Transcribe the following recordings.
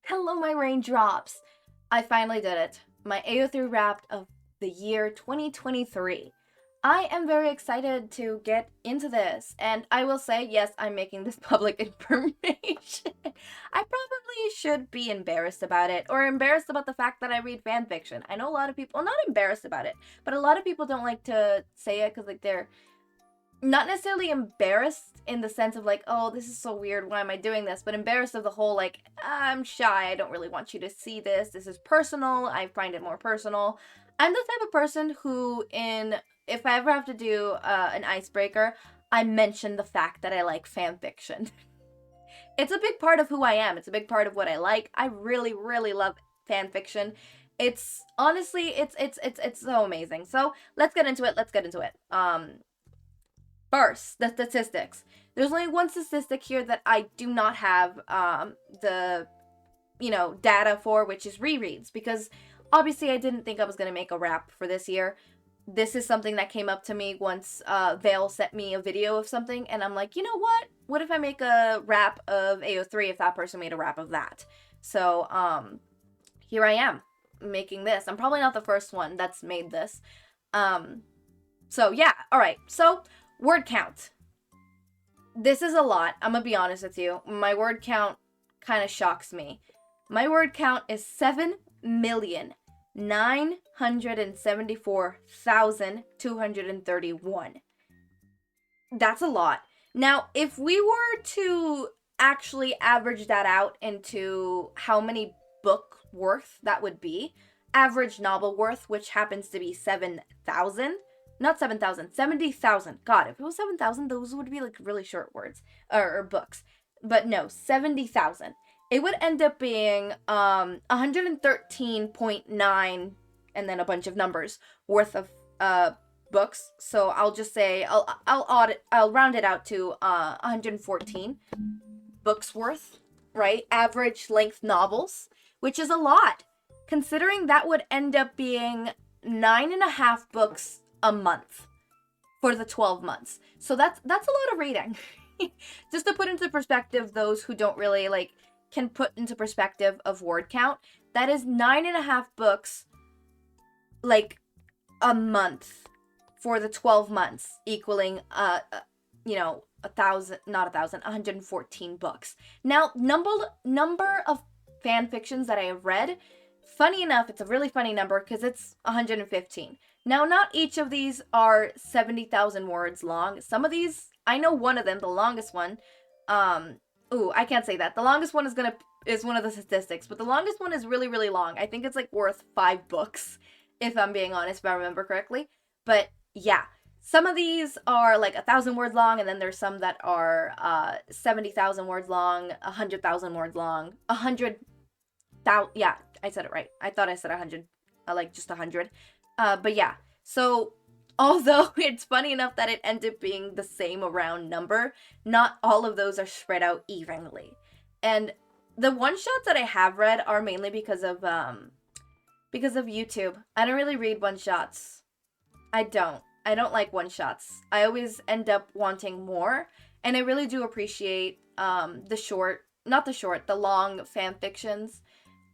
Hello, my raindrops! I finally did it. My Ao3 Wrap of the year 2023. I am very excited to get into this, and I will say, yes, I'm making this public information. I probably should be embarrassed about it, or embarrassed about the fact that I read fanfiction. I know a lot of people, not embarrassed about it, but a lot of people don't like to say it because, like, they're not necessarily embarrassed in the sense of like, oh, this is so weird, why am I doing this? But embarrassed of the whole like, I'm shy, I don't really want you to see this. This is personal. I find it more personal. I'm the type of person who, if I ever have to do an icebreaker, I mention the fact that I like fan fiction. It's a big part of who I am. It's a big part of what I like. I really, really love fan fiction. It's honestly, it's so amazing. So let's get into it. Let's get into it. First, the statistics. There's only one statistic here that I do not have the data for, which is rereads, because obviously I didn't think I was going to make a wrap for this year. This is something that came up to me once Vale sent me a video of something, and I'm like, you know what? What if I make a wrap of AO3 if that person made a wrap of that? So, here I am, making this. I'm probably not the first one that's made this. So yeah, alright. So, word count. This is a lot. I'm gonna be honest with you. My word count kind of shocks me. My word count is 7,974,231. That's a lot. Now, if we were to actually average that out into how many book worth that would be, average novel worth, which happens to be 7,000, not 7,000, 70,000. God, if it was 7,000, those would be like really short words or books. But no, 70,000. It would end up being 113.9 and then a bunch of numbers worth of books. So I'll just say I'll round it out to 114 books worth, right? Average length novels, which is a lot, considering that would end up being 9.5 books a month for the 12 months. So that's a lot of reading. Just to put into perspective, those who don't really can put into perspective of word count, that is 9.5 books a month for the 12 months, equaling 114 books. Now, number of fan fictions that I have read, funny enough, it's a really funny number because it's 115. Now, not each of these are 70,000 words long. Some of these, I know one of them, the longest one, I can't say that. The longest one is one of the statistics, but the longest one is really, really long. I think it's worth 5 books, if I'm being honest, if I remember correctly. But yeah, some of these are 1,000 words long, and then there's some that are 70,000 words long, 100,000 words long, 100,000. Yeah, I said it right. I thought I said 100, just 100. But yeah, so although it's funny enough that it ended up being the same around number, not all of those are spread out evenly. And the one-shots that I have read are mainly because of YouTube. I don't really read one-shots. I don't like one-shots. I always end up wanting more, and I really do appreciate the long fan fictions.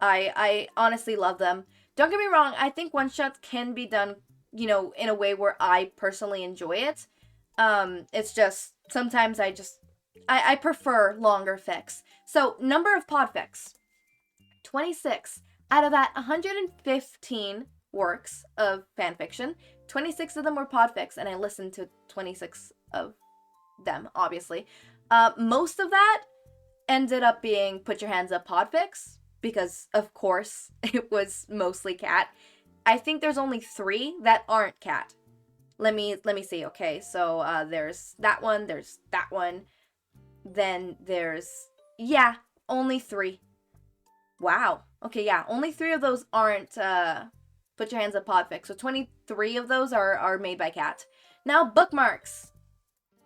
I honestly love them. Don't get me wrong, I think one-shots can be done, in a way where I personally enjoy it. It's just, sometimes I prefer longer fics. So, number of podfics. 26. Out of that 115 works of fanfiction, 26 of them were podfics, and I listened to 26 of them, obviously. Most of that ended up being Put Your Hands Up podfics, because of course it was mostly cat. I think there's only 3 that aren't cat. Let me see. Okay, so there's that one, then there's only 3. Wow. Okay, yeah, only 3 of those aren't Put Your Hands Up podfic. So 23 of those are made by cat. Now, bookmarks.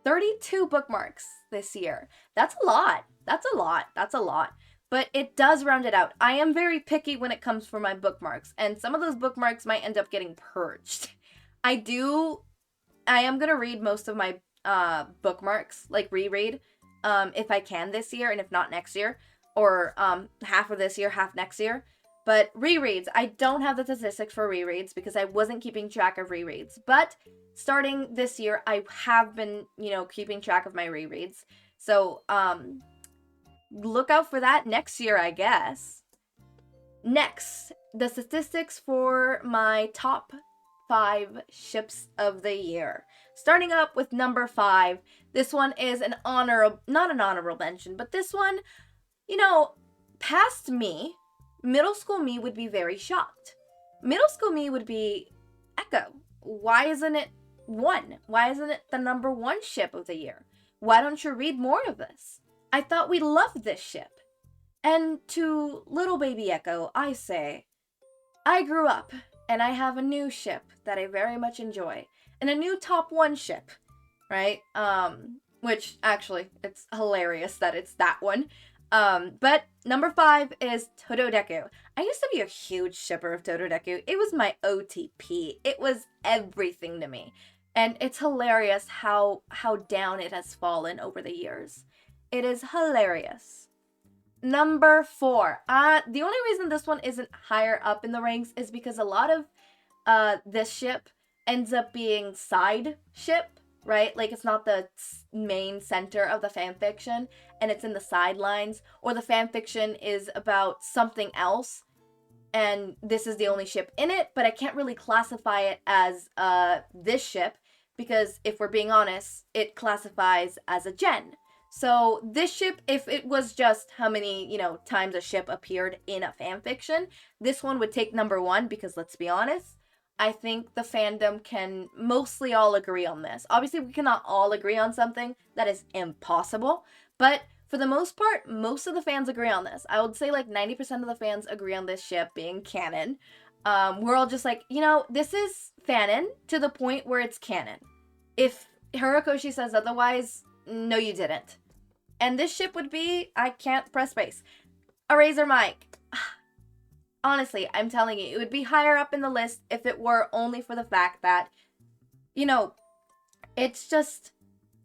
32 bookmarks this year. That's a lot. But it does round it out. I am very picky when it comes for my bookmarks, and some of those bookmarks might end up getting purged. I am gonna read most of my bookmarks, reread, if I can this year, and if not next year. or half of this year, half next year. But rereads, I don't have the statistics for rereads because I wasn't keeping track of rereads. But starting this year, I have been, keeping track of my rereads. So, look out for that next year, I guess. Next, the statistics for my top 5 ships of the year. Starting up with number 5. This one is not an honorable mention, but this one, past me, middle school me would be very shocked. Middle school me would be Echo. Why isn't it 1? Why isn't it the number 1 ship of the year? Why don't you read more of this? I thought we loved this ship. And to little baby Echo, I say, I grew up and I have a new ship that I very much enjoy. And a new top 1 ship, right? Which actually, it's hilarious that it's that one. But number 5 is Tododeku. I used to be a huge shipper of Tododeku. It was my OTP. It was everything to me. And it's hilarious how down it has fallen over the years. It is hilarious. Number 4. The only reason this one isn't higher up in the ranks is because a lot of this ship ends up being side ship, right? Like, it's not the main center of the fanfiction, and it's in the sidelines, or the fanfiction is about something else, and this is the only ship in it, but I can't really classify it as this ship, because if we're being honest, it classifies as a gen. So this ship, if it was just how many, times a ship appeared in a fanfiction, this one would take number 1, because let's be honest, I think the fandom can mostly all agree on this. Obviously, we cannot all agree on something. That is impossible. But for the most part, most of the fans agree on this. I would say like 90% of the fans agree on this ship being canon. We're all just like, this is fanon to the point where it's canon. If Hirokoshi says otherwise, no, you didn't. And this ship would be, I can't press space, a Razor Mike. Honestly, I'm telling you, it would be higher up in the list if it were only for the fact that, it's just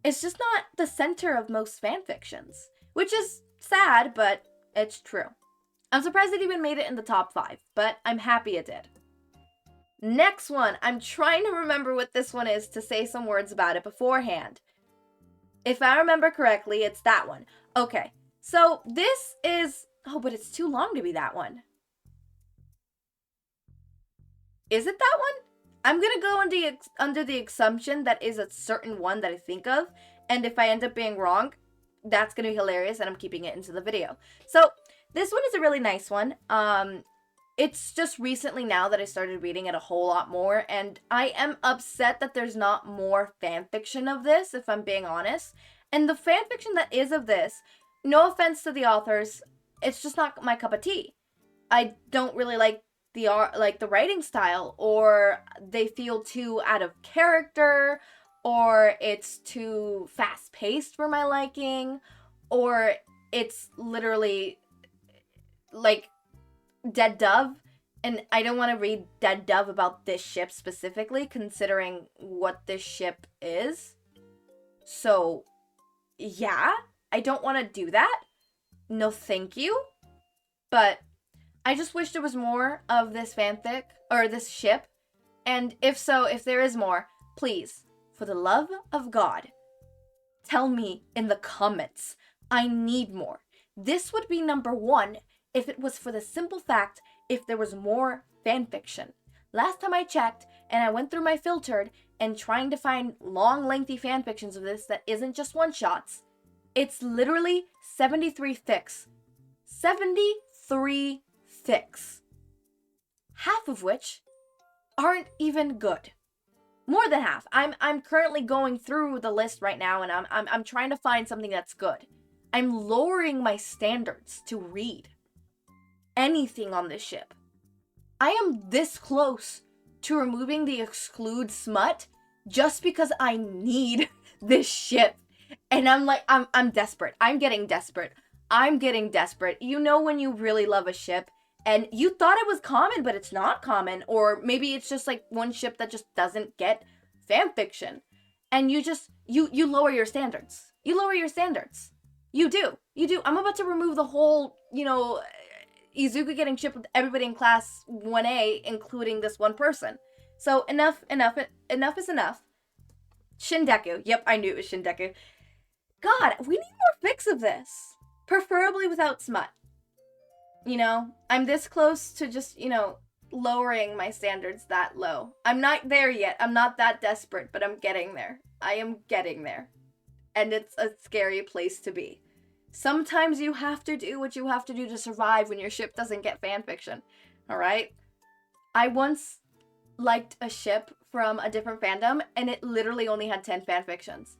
not the center of most fanfictions, which is sad, but it's true. I'm surprised it even made it in the top 5, but I'm happy it did. Next one, I'm trying to remember what this one is to say some words about it beforehand. If I remember correctly, it's that one. Okay, so this is, but it's too long to be that one. Is it that one? I'm gonna go under the assumption that is a certain one that I think of, and if I end up being wrong, that's gonna be hilarious, and I'm keeping it into the video. So this one is a really nice one. It's just recently now that I started reading it a whole lot more, and I am upset that there's not more fanfiction of this, if I'm being honest. And the fanfiction that is of this, no offense to the authors, it's just not my cup of tea. I don't really like the writing style, or they feel too out of character, or it's too fast-paced for my liking, or it's literally like Dead Dove, and I don't want to read Dead Dove about this ship specifically, considering what this ship is. So, yeah, I don't want to do that. No thank you. But I just wish there was more of this fanfic, or this ship, and if so, if there is more, please, for the love of God, tell me in the comments. I need more. This would be number 1 if it was for the simple fact if there was more fanfiction. Last time I checked, and I went through my filtered, and trying to find long, lengthy fanfictions of this that isn't just one-shots, it's literally 73 fics. 73 fics. Half of which aren't even good. More than half. I'm currently going through the list right now, and I'm trying to find something that's good. I'm lowering my standards to read anything on this ship. I am this close to removing the exclude smut just because I need this ship. And I'm like, I'm desperate. I'm getting desperate. You know when you really love a ship and you thought it was common, but it's not common, or maybe it's just like one ship that just doesn't get fan fiction, and you lower your standards. You lower your standards. You do. You do. I'm about to remove the whole, Izuku getting shipped with everybody in class 1A, including this one person. So enough is enough. Shindeku. Yep, I knew it was Shindeku. God, we need more fics of this. Preferably without smut. I'm this close to just, lowering my standards that low. I'm not there yet. I'm not that desperate, but I'm getting there. I am getting there. And it's a scary place to be. Sometimes you have to do what you have to do to survive when your ship doesn't get fanfiction. Alright? I once liked a ship from a different fandom, and it literally only had 10 fanfictions.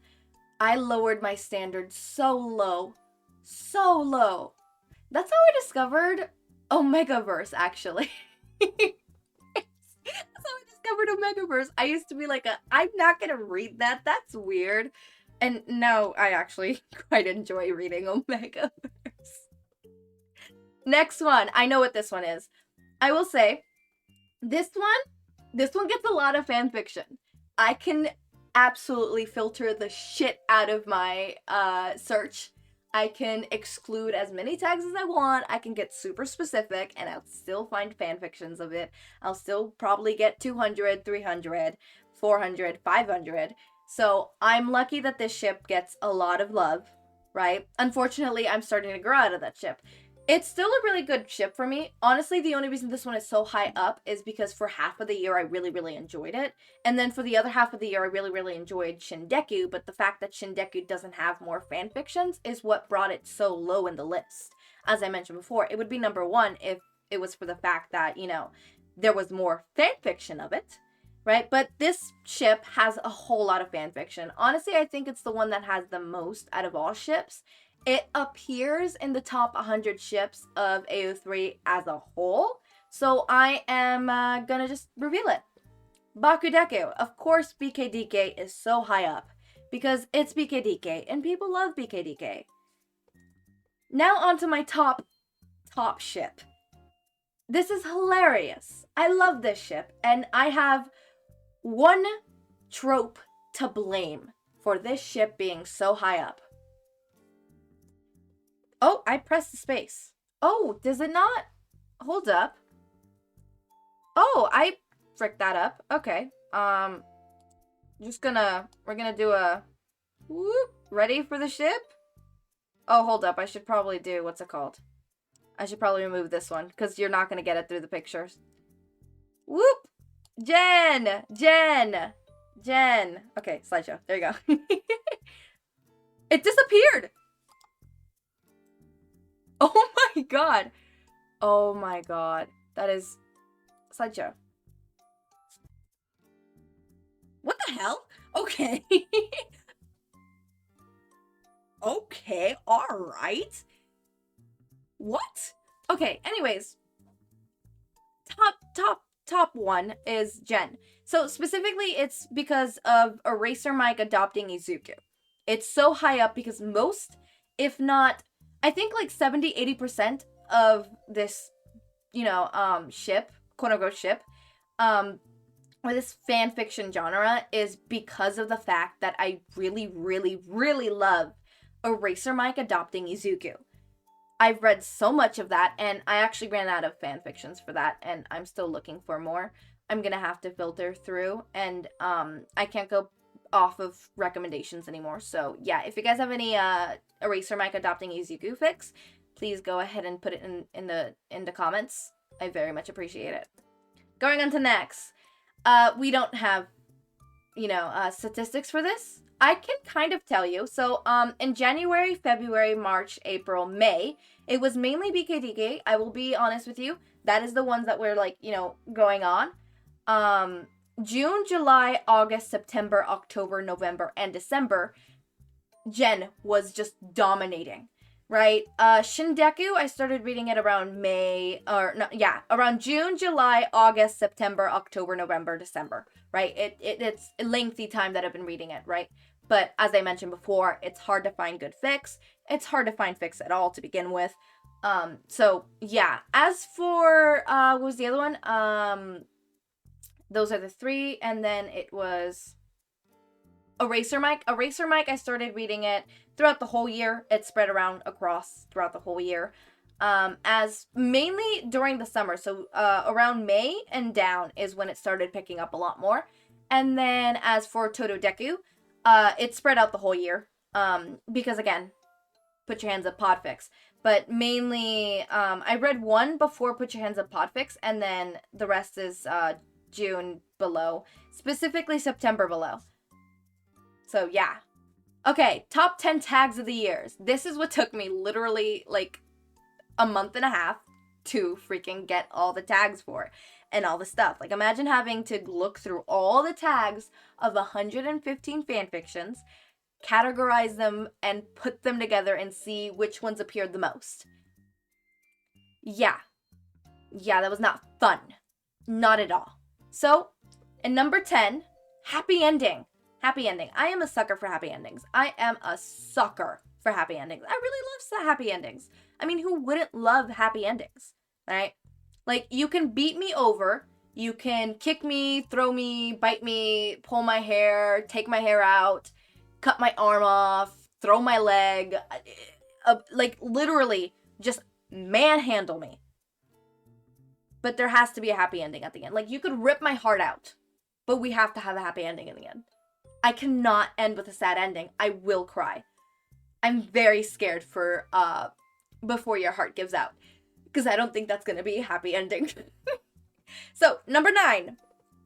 I lowered my standards so low. So low. That's how I discovered Omegaverse, actually. That's how I discovered Omegaverse. I used to be like, I'm not gonna read that. That's weird. And now I actually quite enjoy reading Omegaverse. Next one. I know what this one is. I will say, this one gets a lot of fanfiction. I can absolutely filter the shit out of my search. I can exclude as many tags as I want. I can get super specific, and I'll still find fanfictions of it. I'll still probably get 200, 300, 400, 500. So I'm lucky that this ship gets a lot of love, right? Unfortunately, I'm starting to grow out of that ship. It's still a really good ship for me. Honestly, the only reason this one is so high up is because for half of the year, I really, really enjoyed it. And then for the other half of the year, I really, really enjoyed Shindeku. But the fact that Shindeku doesn't have more fanfictions is what brought it so low in the list. As I mentioned before, it would be number one if it was for the fact that, there was more fanfiction of it, right? But this ship has a whole lot of fanfiction. Honestly, I think it's the one that has the most out of all ships. It appears in the top 100 ships of AO3 as a whole, so I am gonna just reveal it. Bakudeku. Of course, BKDK is so high up, because it's BKDK, and people love BKDK. Now onto my top ship. This is hilarious. I love this ship, and I have one trope to blame for this ship being so high up. Oh, I pressed the space. Oh, does it not? Hold up. Oh, I fricked that up. Okay. We're gonna do a whoop. Ready for the ship? Oh, hold up. I should probably do, what's it called? I should probably remove this one, because you're not gonna get it through the pictures. Whoop! Jen! Okay, slideshow. There you go. It disappeared! Oh my god. Oh my god. That is slideshow. What the hell? Okay. Okay, alright. What? Okay, anyways. Top one is Jen. So specifically, it's because of Eraser Mike adopting Izuku. It's so high up because most, if not, I think like 70-80% of this, ship, quote-unquote ship, or this fan fiction genre is because of the fact that I really, really, really love Eraser Mike adopting Izuku. I've read so much of that, and I actually ran out of fan fictions for that, and I'm still looking for more. I'm gonna have to filter through, and I can't go off of recommendations anymore. So yeah, if you guys have any Eraser Mike adopting Izuku fics, please go ahead and put it in the comments. I very much appreciate it. Going on to next. We don't have, statistics for this. I can kind of tell you. So, in January, February, March, April, May, it was mainly BKDK. I will be honest with you. That is the ones that were, going on. June, July, August, September, October, November, and December, Jen was just dominating, right? Shindeku, I started reading it around around June, July, August, September, October, November, December, right? It's a lengthy time that I've been reading it, right? But as I mentioned before, it's hard to find good fics. It's hard to find fics at all to begin with. So yeah. As for what was the other one? Those are the three, and then it was Eraser Mike. Eraser Mike, I started reading it throughout the whole year. It's spread around across throughout the whole year. As mainly during the summer. So around May and down is when it started picking up a lot more. And then as for Tododeku, it spread out the whole year. Because again, Put Your Hands Up Podfix. But mainly, I read one before Put Your Hands Up Podfix, and then the rest is June below. Specifically September below. So yeah. Okay, top 10 tags of the years. This is what took me literally like a month and a half to freaking get all the tags for and all the stuff. Like, imagine having to look through all the tags of 115 fanfictions, categorize them, and put them together and see which ones appeared the most. Yeah, that was not fun. Not at all. So, in number 10, happy ending. Happy ending. I am a sucker for happy endings. I am a sucker for happy endings. I really love happy endings. I mean, who wouldn't love happy endings, right? Like, you can beat me over, you can kick me, throw me, bite me, pull my hair, take my hair out, cut my arm off, throw my leg, like, literally, just manhandle me. But there has to be a happy ending at the end. Like, you could rip my heart out, but we have to have a happy ending in the end. I cannot end with a sad ending. I will cry. I'm very scared for Before Your Heart Gives Out, because I don't think that's going to be a happy ending. So, number 9,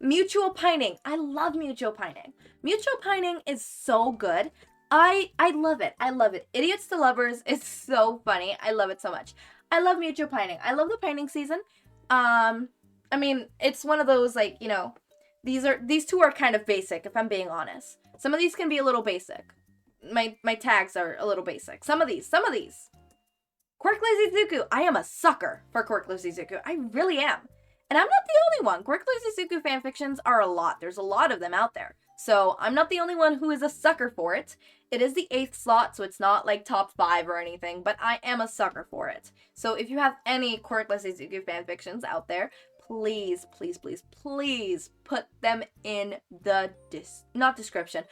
mutual pining. I love mutual pining. Mutual pining is so good. I love it. I love it. Idiots to Lovers is so funny. I love it so much. I love mutual pining. I love the pining season. I mean, it's one of those, like, you know, these two are kind of basic, if I'm being honest. Some of these can be a little basic. My tags are a little basic. Some of these. Quirk Lazy Zuku. I am a sucker for Quirk Lazy Zuku. I really am. And I'm not the only one. Quirk Lazy Zuku fanfictions are a lot. There's a lot of them out there. So I'm not the only one who is a sucker for it. It is the 8th slot, so it's not like top 5 or anything, but I am a sucker for it. So if you have any Quirk Lazy Zuku fanfictions out there, please, please, please, please put them in the not description,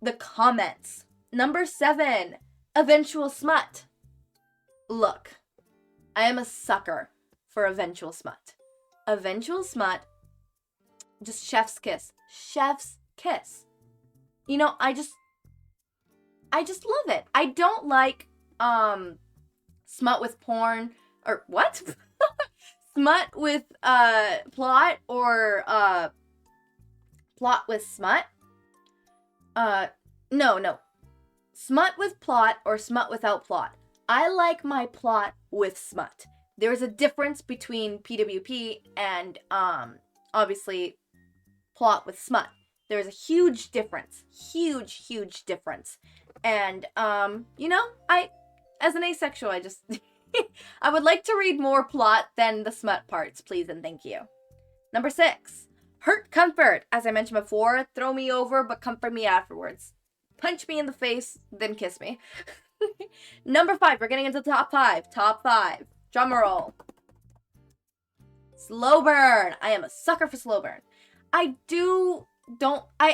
the comments. Number 7, eventual smut. Look, I am a sucker for eventual smut. Eventual smut, just chef's kiss. Chef's kiss. You know, I just love it. I don't like smut with porn, or what? Smut with plot, or plot with smut. No. Smut with plot or smut without plot. I like my plot with smut. There's a difference between PWP and obviously plot with smut. There's a huge difference. Huge difference. And you know, as an asexual, I just I would like to read more plot than the smut parts, please and thank you. Number 6, hurt comfort. As I mentioned before, throw me over but comfort me afterwards. Punch me in the face, then kiss me. Number 5, we're getting into the top 5. Top 5. Drumroll. Slow burn. I am a sucker for slow burn. I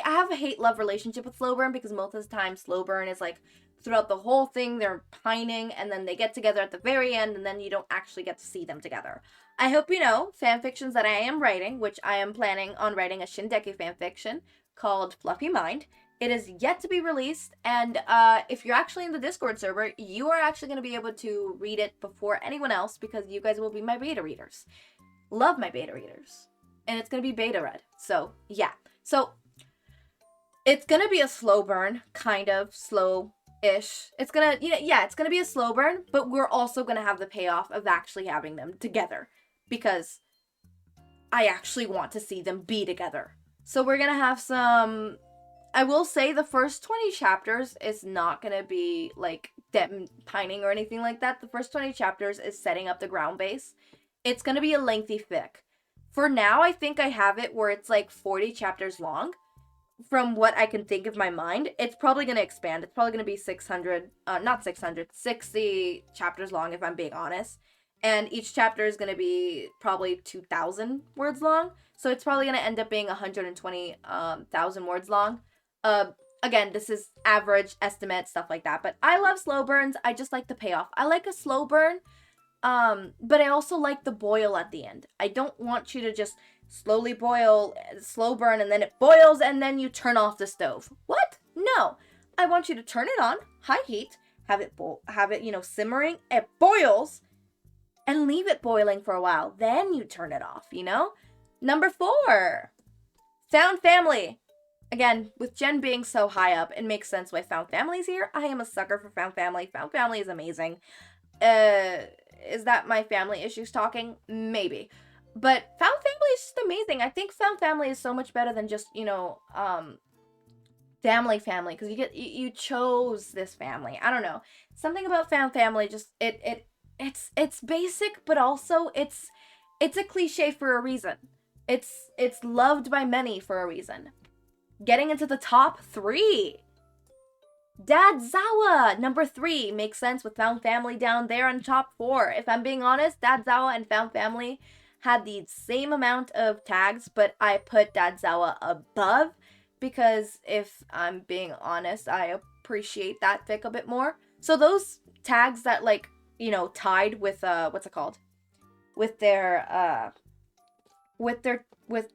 have a hate-love relationship with slow burn, because most of the time slow burn is like throughout the whole thing they're pining and then they get together at the very end and then you don't actually get to see them together. I hope you know fanfictions that I am writing, which I am planning on writing a Shingeki fanfiction called Fluffy Mind. It is yet to be released, and if you're actually in the Discord server, you are actually going to be able to read it before anyone else, because you guys will be my beta readers. Love my beta readers. And it's going to be beta read. So, yeah. So, it's going to be a slow burn, kind of slow-ish. It's going to, it's going to be a slow burn, but we're also going to have the payoff of actually having them together, because I actually want to see them be together. So, we're going to have some... I will say the first 20 chapters is not going to be, like, them pining or anything like that. The first 20 chapters is setting up the ground base. It's going to be a lengthy fic. For now, I think I have it where it's, like, 40 chapters long. From what I can think of my mind, it's probably going to expand. It's probably going to be 60 chapters long, if I'm being honest. And each chapter is going to be probably 2,000 words long. So it's probably going to end up being 120,000 words long. again, this is average estimate, stuff like that. But I love slow burns. I just like the payoff. I like a slow burn, but I also like the boil at the end. I don't want you to just slowly boil, slow burn, and then it boils, and then you turn off the stove. What? No. I want you to turn it on, high heat, have it, simmering. It boils, and leave it boiling for a while. Then you turn it off, Number 4, found family. Again, with Jen being so high up, it makes sense why found family's here. I am a sucker for found family. Found family is amazing. Is that my family issues talking? Maybe. But found family is just amazing. I think found family is so much better than just, family, because you chose this family. I don't know. Something about found family just it's basic, but also it's a cliche for a reason. It's loved by many for a reason. Getting into the top 3. Dad Zawa, number 3, makes sense with found family down there on top 4. If I'm being honest, Dad Zawa and found family had the same amount of tags, but I put Dad Zawa above because if I'm being honest, I appreciate that fic a bit more. So those tags that tied with what's it called? With their with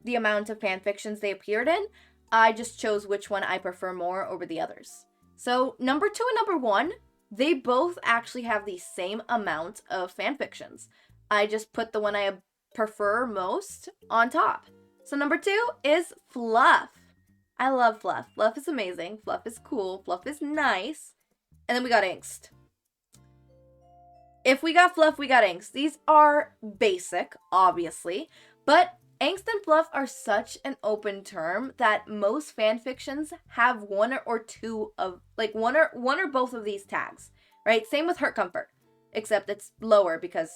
the amount of fan fictions they appeared in, I just chose which one I prefer more over the others. So number 2 and number 1, they both actually have the same amount of fanfictions. I just put the one I prefer most on top. So number 2 is Fluff. I love Fluff. Fluff is amazing. Fluff is cool. Fluff is nice. And then we got Angst. If we got Fluff, we got Angst. These are basic, obviously, but Angst and Fluff are such an open term that most fanfictions have one or two of, one or both of these tags, right? Same with Hurt Comfort, except it's lower because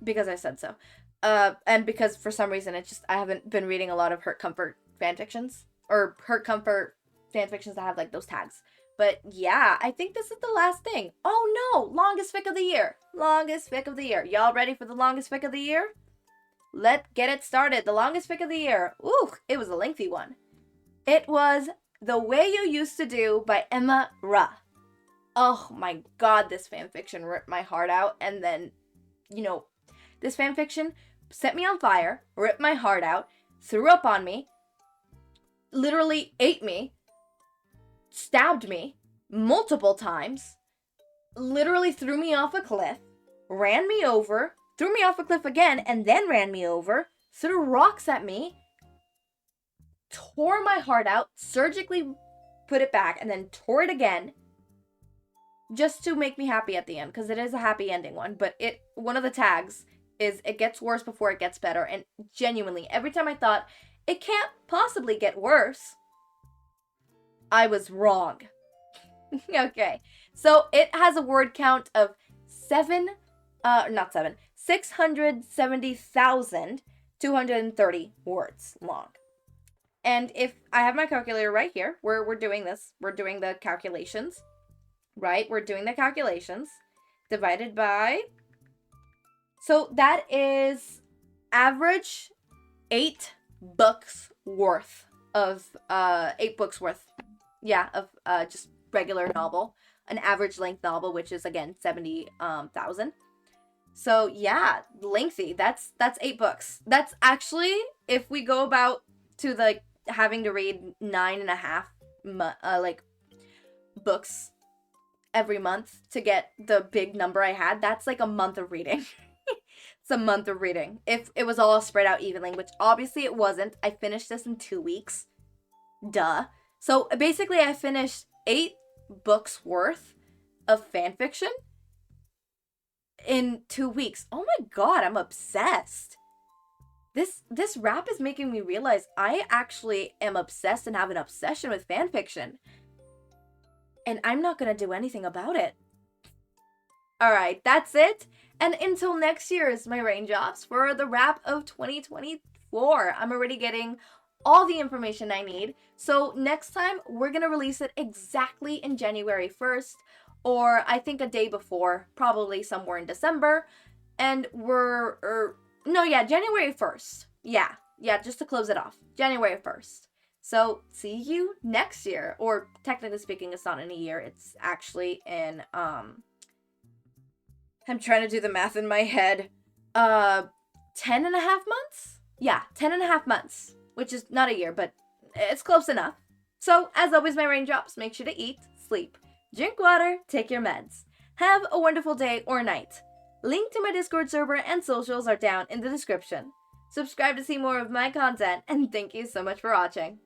I said so. And because for some reason I haven't been reading a lot of Hurt Comfort fanfictions, or Hurt Comfort fanfictions that have those tags. But yeah, I think this is the last thing. Oh no, longest fic of the year. Longest fic of the year. Y'all ready for the longest fic of the year? Let's get it started. The longest fic of the year. Ooh, it was a lengthy one. It was The Way You Used to Do by Emma Ra. Oh my god, this fanfiction ripped my heart out. And then, this fanfiction set me on fire, ripped my heart out, threw up on me, literally ate me, stabbed me multiple times, literally threw me off a cliff, ran me over, threw me off a cliff again, and then ran me over, threw rocks at me, tore my heart out, surgically put it back, and then tore it again, just to make me happy at the end, because it is a happy ending one. But one of the tags is it gets worse before it gets better, and genuinely, every time I thought it can't possibly get worse, I was wrong. Okay, so it has a word count of 670,230 words long. And if I have my calculator right here, we're doing this, we're doing the calculations, right? We're doing the calculations divided by, so that is average 8 books worth of, 8 books worth, of just regular novel, an average length novel, which is again 70,000. So yeah, lengthy. That's 8 books. That's actually, if we go about to having to read 9.5 books every month to get the big number I had, that's a month of reading. It's a month of reading. If it was all spread out evenly, which obviously it wasn't. I finished this in 2 weeks. Duh. So basically I finished 8 books worth of fanfiction in 2 weeks. Oh my god, I'm obsessed. This wrap is making me realize I actually am obsessed and have an obsession with fanfiction. And I'm not gonna do anything about it. Alright, that's it. And until next year is my raindrops for the wrap of 2024. I'm already getting all the information I need. So next time, we're gonna release it exactly in January 1st, or I think a day before, probably somewhere in December. And January 1st. Yeah, just to close it off. January 1st. So, see you next year. Or, technically speaking, it's not in a year. It's actually in, I'm trying to do the math in my head. 10 and a half months? Yeah, 10 and a half months. Which is not a year, but it's close enough. So, as always, my raindrops, make sure to eat, sleep, drink water, take your meds. Have a wonderful day or night. Link to my Discord server and socials are down in the description. Subscribe to see more of my content, and thank you so much for watching.